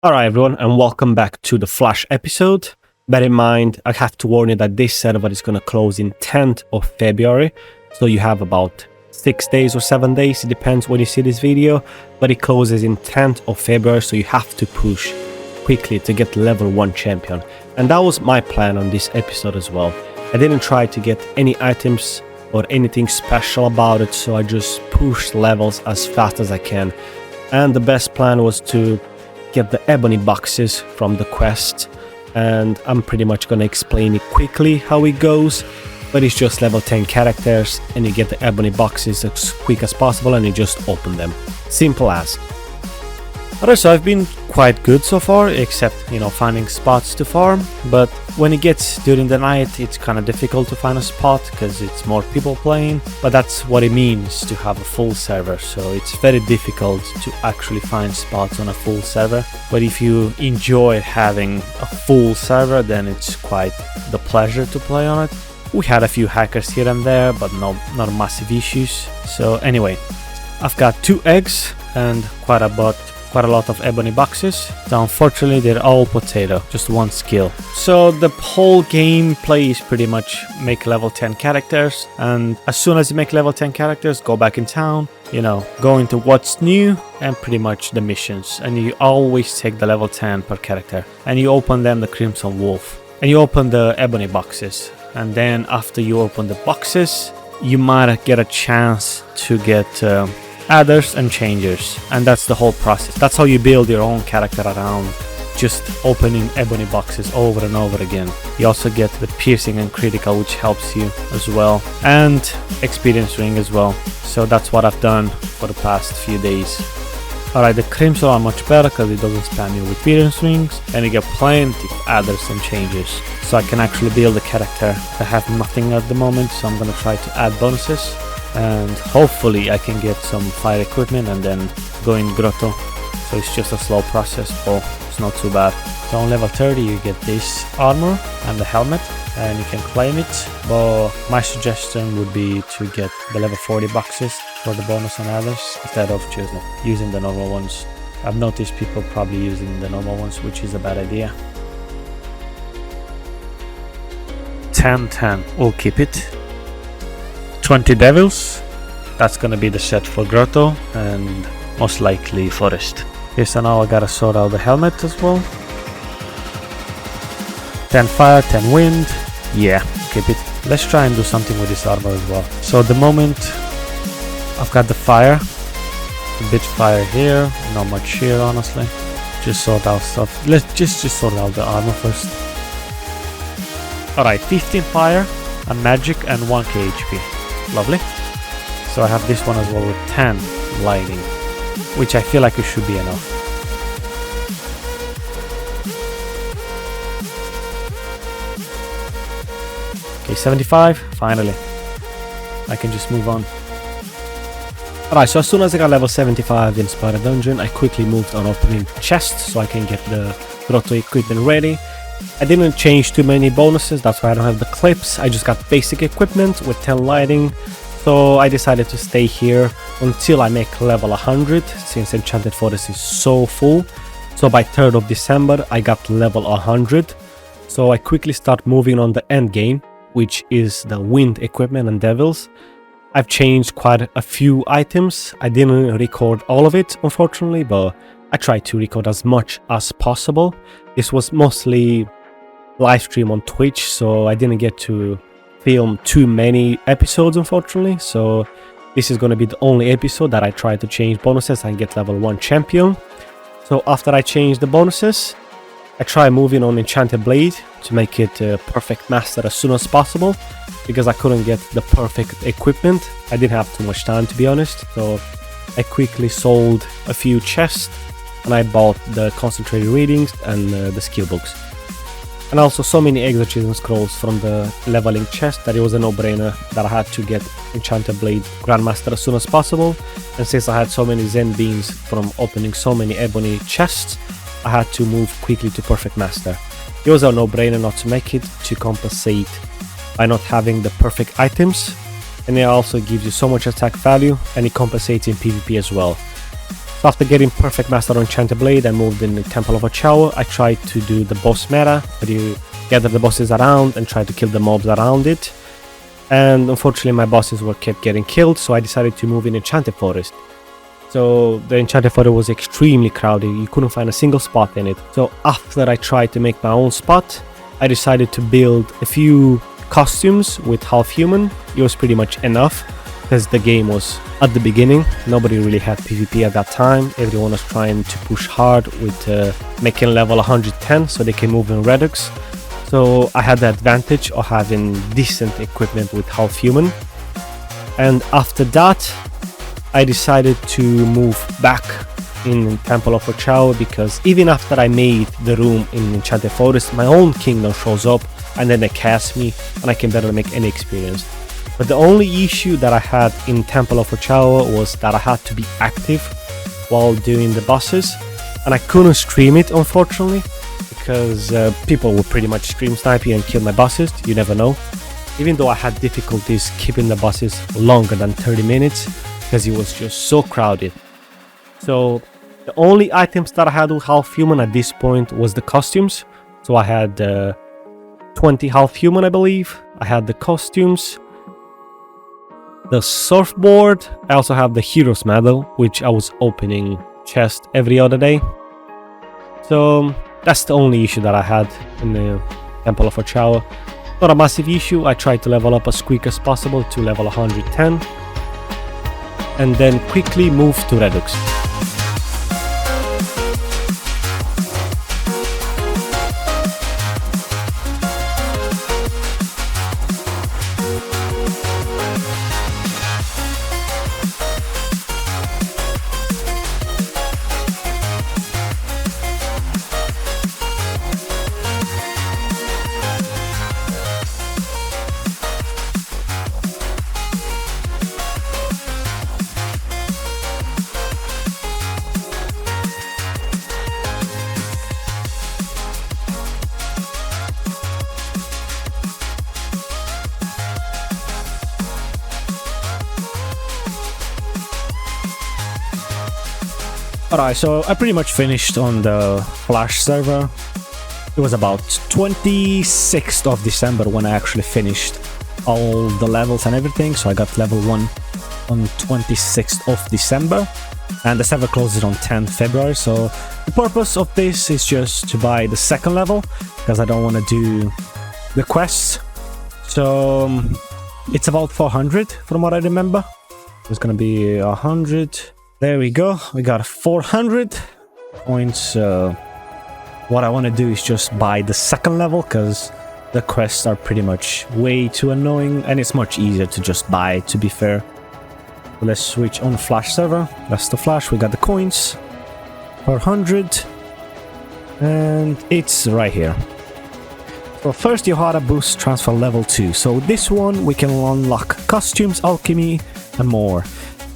Alright everyone, and welcome back to the Flash episode. Bear in mind, I have to warn you that this server is going to close in 10th of February, so you have about 6 days or 7 days, it depends when you see this video, but it closes in 10th of February, so you have to push quickly to get level 1 champion. And that was my plan on this episode as well. I didn't try to get any items or anything special about it, so I just pushed levels as fast as I can. And the best plan was to get the ebony boxes from the quest, and I'm pretty much gonna explain it quickly how it goes, but it's just level 10 characters and you get the ebony boxes as quick as possible and you just open them. Simple as. Alright, so I've been quite good so far, except, finding spots to farm, but when it gets during the night, it's kind of difficult to find a spot because it's more people playing, but that's what it means to have a full server, so it's very difficult to actually find spots on a full server, but if you enjoy having a full server, then it's quite the pleasure to play on it. We had a few hackers here and there, but not massive issues. So anyway, I've got 2 eggs and quite a lot of ebony boxes. So unfortunately they're all potato, just 1 skill. So the whole gameplay is pretty much make level 10 characters, and as soon as you make level 10 characters, go back in town, go into what's new and pretty much the missions, and you always take the level 10 per character and you open them the Crimson Wolf and you open the ebony boxes, and then after you open the boxes you might get a chance to get adders and changers, and that's the whole process. That's how you build your own character around just opening ebony boxes over and over again. You also get the piercing and critical, which helps you as well, and experience ring as well. So that's what I've done for the past few days. Alright, the crimson are much better because it doesn't spam you with experience rings, and you get plenty of adders and changes. So I can actually build a character. I have nothing at the moment, so I'm gonna try to add bonuses, and hopefully I can get some fire equipment and then go in grotto. So it's just a slow process, but it's not too bad. So on level 30 you get this armor and the helmet, and you can claim it, but my suggestion would be to get the level 40 boxes for the bonus on others instead of using the normal ones. I've noticed people probably using the normal ones, which is a bad idea. 10-10, we'll keep it. 20 devils, that's gonna be the set for grotto and most likely forest. Okay, so now I gotta sort out the helmet as well. 10 fire, 10 wind, yeah, keep it. Let's try and do something with this armor as well. So at the moment I've got the fire, a bit fire here, not much here honestly. Just sort out stuff. Let's just sort out the armor first. Alright, 15 fire, a magic and 1k HP. Lovely. So I have this one as well with 10 lightning, which I feel like it should be enough. Okay, 75, finally. I can just move on. Alright, so as soon as I got level 75 in Spider Dungeon, I quickly moved on opening chests so I can get the grotto equipment ready. I didn't change too many bonuses, that's why I don't have the clips. I just got basic equipment with 10 lighting, so I decided to stay here until I make level 100, since Enchanted Forest is so full. So by 3rd of December I got level 100, so I quickly start moving on the end game, which is the wind equipment and devils. I've changed quite a few items. I didn't record all of it unfortunately, but I tried to record as much as possible. This was mostly live stream on Twitch, so I didn't get to film too many episodes unfortunately, so this is going to be the only episode that I try to change bonuses and get level 1 champion. So after I change the bonuses, I try moving on Enchanted Blade to make it perfect master as soon as possible, because I couldn't get the perfect equipment. I didn't have too much time to be honest, so I quickly sold a few chests and I bought the concentrated readings and the skill books. And also so many exorcism scrolls from the leveling chest that it was a no-brainer that I had to get Enchanted Blade Grandmaster as soon as possible. And since I had so many Zen beans from opening so many ebony chests, I had to move quickly to Perfect Master. It was a no-brainer not to make it, to compensate by not having the perfect items, and it also gives you so much attack value and it compensates in PvP as well. So after getting perfect master on Enchanted Blade, I moved in the Temple of Ochao. I tried to do the boss meta, where you gather the bosses around and try to kill the mobs around it. And unfortunately my bosses were kept getting killed, so I decided to move in Enchanted Forest. So the Enchanted Forest was extremely crowded, you couldn't find a single spot in it. So after I tried to make my own spot, I decided to build a few costumes with half human. It was pretty much enough, because the game was at the beginning, nobody really had PvP at that time. Everyone was trying to push hard with making level 110 so they can move in Redux. So I had the advantage of having decent equipment with half human. And after that, I decided to move back in Temple of Ochao, because even after I made the room in Enchanted Forest, my own kingdom shows up and then they cast me and I can barely make any experience. But the only issue that I had in Temple of Ochao was that I had to be active while doing the bosses, and I couldn't stream it unfortunately, because people would pretty much stream snipe you and kill my bosses, you never know. Even though I had difficulties keeping the bosses longer than 30 minutes, because it was just so crowded. So the only items that I had with half human at this point was the costumes. So I had 20 half human, I believe. I had the costumes, the surfboard. I also have the hero's medal, which I was opening chest every other day. So that's the only issue that I had in the Temple of Ochao. Not a massive issue. I tried to level up as quick as possible to level 110 and then quickly move to Redux. Alright, so I pretty much finished on the Flash server. It was about 26th of December when I actually finished all the levels and everything, so I got level 1 on 26th of December, and the server closes on 10th February, so the purpose of this is just to buy the second level, because I don't want to do the quests. So it's about 400 from what I remember. It's gonna be 100. There we go, we got 400 points. What I want to do is just buy the second level, because the quests are pretty much way too annoying and it's much easier to just buy, to be fair. So let's switch on Flash server. That's the Flash. We got the coins, 400, and it's right here. So first, Yohara boost transfer level 2. So this one we can unlock costumes, alchemy and more.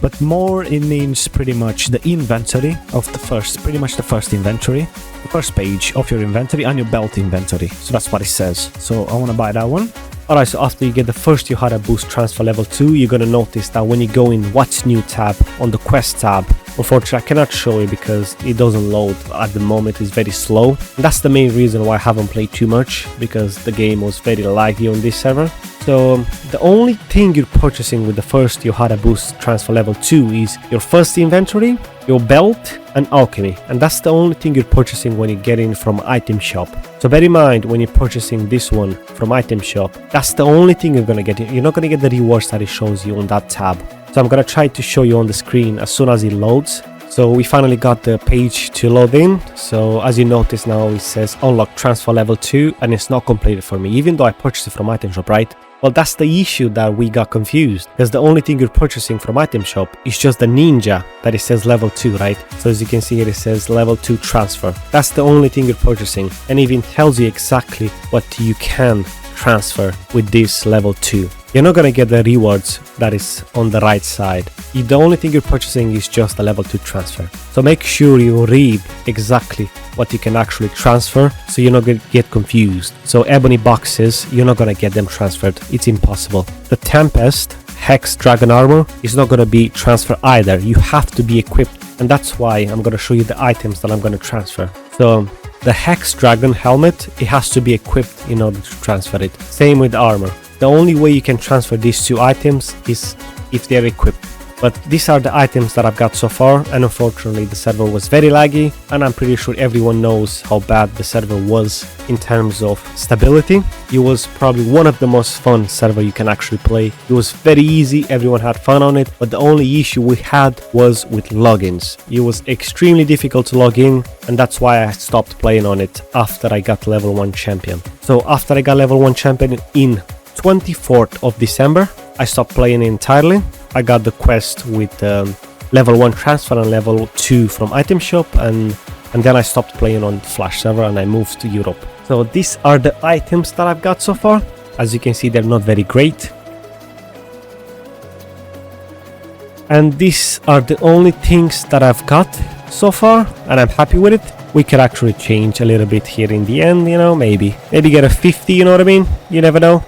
But more, it means pretty much the inventory of the first, pretty much the first inventory, the first page of your inventory and your belt inventory. So that's what it says. So I want to buy that one. Alright, so after you get the first Yohara boost transfer level 2, you're gonna notice that when you go in What's New tab on the quest tab, unfortunately I cannot show you because it doesn't load at the moment, it's very slow. And that's the main reason why I haven't played too much, because the game was very laggy on this server. So the only thing you're purchasing with the first Yohara boost transfer level 2 is your first inventory, your belt and alchemy, and that's the only thing you're purchasing when you get in from item shop. So bear in mind, when you're purchasing this one from item shop, that's the only thing you're gonna get. You're not gonna get the rewards that it shows you on that tab. So I'm gonna try to show you on the screen as soon as it loads. So we finally got the page to load in. So as you notice now, it says unlock transfer level 2 and it's not completed for me, even though I purchased it from item shop, right? Well, that's the issue that we got confused, because the only thing you're purchasing from item shop is just the ninja that it says level 2, right? So as you can see here, it says level 2 transfer. That's the only thing you're purchasing, and even tells you exactly what you can transfer with this level 2. You're not gonna get the rewards that is on the right side. The only thing you're purchasing is just the level 2 transfer. So make sure you read exactly what you can actually transfer, so you're not gonna get confused. So ebony boxes, you're not gonna get them transferred. It's impossible. The Tempest Hex Dragon Armor is not gonna be transfer either. You have to be equipped, and that's why I'm gonna show you the items that I'm gonna transfer. So the Hex Dragon helmet, it has to be equipped in order to transfer it. Same with the armor. The only way you can transfer these two items is if they're equipped. But these are the items that I've got so far, and unfortunately the server was very laggy, and I'm pretty sure everyone knows how bad the server was in terms of stability. It was probably one of the most fun server you can actually play. It was very easy, everyone had fun on it, but the only issue we had was with logins. It was extremely difficult to log in, and that's why I stopped playing on it after I got level 1 champion. So after I got level 1 champion in 24th of December, I stopped playing entirely. I got the quest with level 1 transfer and level 2 from item shop, and then I stopped playing on Flash server and I moved to Europe. So these are the items that I've got so far. As you can see, they're not very great. And these are the only things that I've got so far, and I'm happy with it. We could actually change a little bit here in the end, you know, maybe get a 50, you know what I mean? You never know.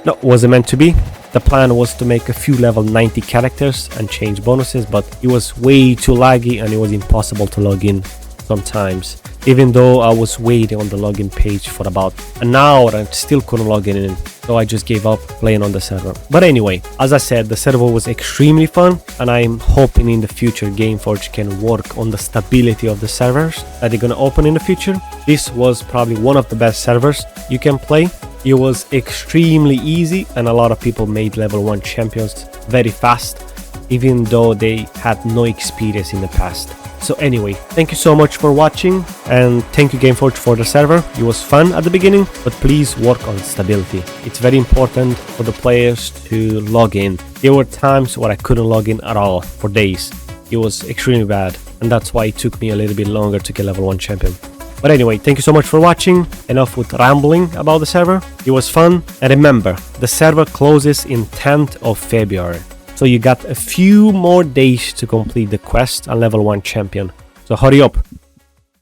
No, wasn't meant to be. The plan was to make a few level 90 characters and change bonuses, but it was way too laggy and it was impossible to log in sometimes. Even though I was waiting on the login page for about an hour and still couldn't log in, so I just gave up playing on the server. But anyway, as I said, the server was extremely fun, and I'm hoping in the future Gameforge can work on the stability of the servers that they're gonna open in the future. This was probably one of the best servers you can play. It was extremely easy, and a lot of people made level 1 champions very fast, even though they had no experience in the past. So anyway, thank you so much for watching, and thank you Gameforge for the server. It was fun at the beginning, but please work on stability. It's very important for the players to log in. There were times where I couldn't log in at all for days. It was extremely bad, and that's why it took me a little bit longer to get level 1 champion. But anyway, thank you so much for watching. Enough with rambling about the server. It was fun. And remember, the server closes in 10th of February. So you got a few more days to complete the quest and level 1 champion. So hurry up.